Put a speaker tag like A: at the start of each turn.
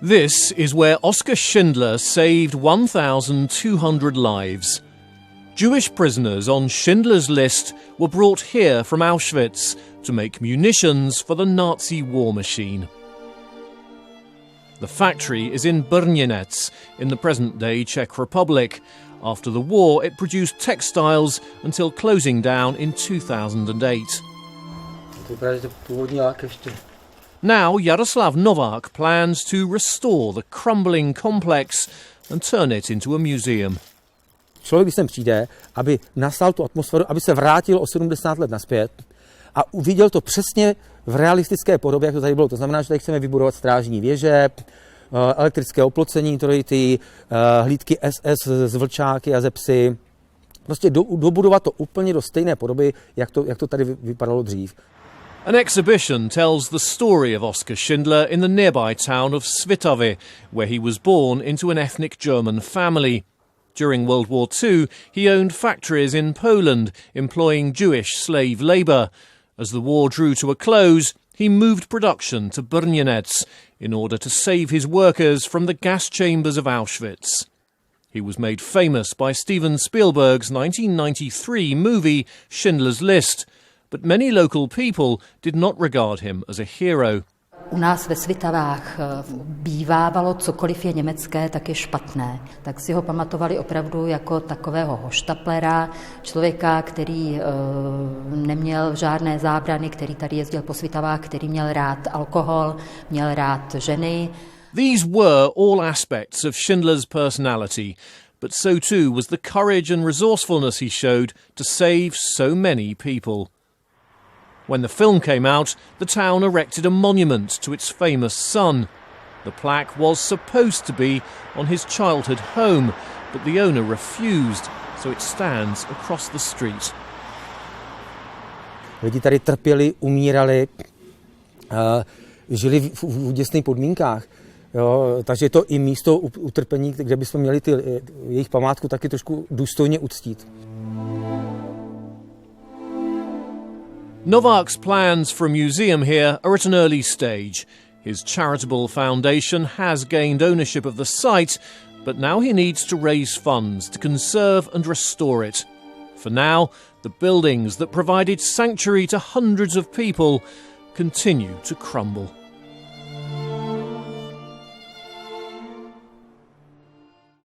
A: This is where Oskar Schindler saved 1,200 lives. Jewish prisoners on Schindler's List were brought here from Auschwitz to make munitions for the Nazi war machine. The factory is in Brněnec, in the present-day Czech Republic. After the war, it produced textiles until closing down in 2008. Now Jaroslav Novák plans to restore the crumbling complex and turn it into a museum.
B: Člověk, když sem přijde, aby nastal tu atmosféru, aby se vrátil o 70 let naspět a uviděl to přesně v realistické podobě, jak to tady bylo. To znamená, že tady chceme vybudovat strážní věže, elektrické oplocení, ty hlídky SS s vlčáky a ze psy. Prostě dobudovat to úplně do stejné podoby, jak to tady vypadalo dřív.
A: An exhibition tells the story of Oskar Schindler in the nearby town of Svitavy, where he was born into an ethnic German family. During World War II, he owned factories in Poland, employing Jewish slave labour. As the war drew to a close, he moved production to Brněnec in order to save his workers from the gas chambers of Auschwitz. He was made famous by Steven Spielberg's 1993 movie Schindler's List, but many local people did not regard him as a hero.
C: U nás ve Svitavách bývávalo, cokoliv je německé, tak je špatné. Tak si ho pamatovali opravdu jako takového hoštaplera, člověka, který neměl žádné zábrany, který tady jezdil po Svitavách, který měl rád alkohol, měl rád ženy.
A: These were all aspects of Schindler's personality, but so too was the courage and resourcefulness he showed to save so many people. When the film came out, the town erected a monument to its famous son. The plaque was supposed to be on his childhood home, but the owner refused, so it stands across the street.
B: Lidi tady trpěli, umírali, žili v úděsných podmínkách. Jo, takže je to i místo utrpení, kde bychom měli jejich památku taky trošku důstojně uctít.
A: Novák's plans for a museum here are at an early stage. His charitable foundation has gained ownership of the site, but now he needs to raise funds to conserve and restore it. For now, the buildings that provided sanctuary to hundreds of people continue to crumble.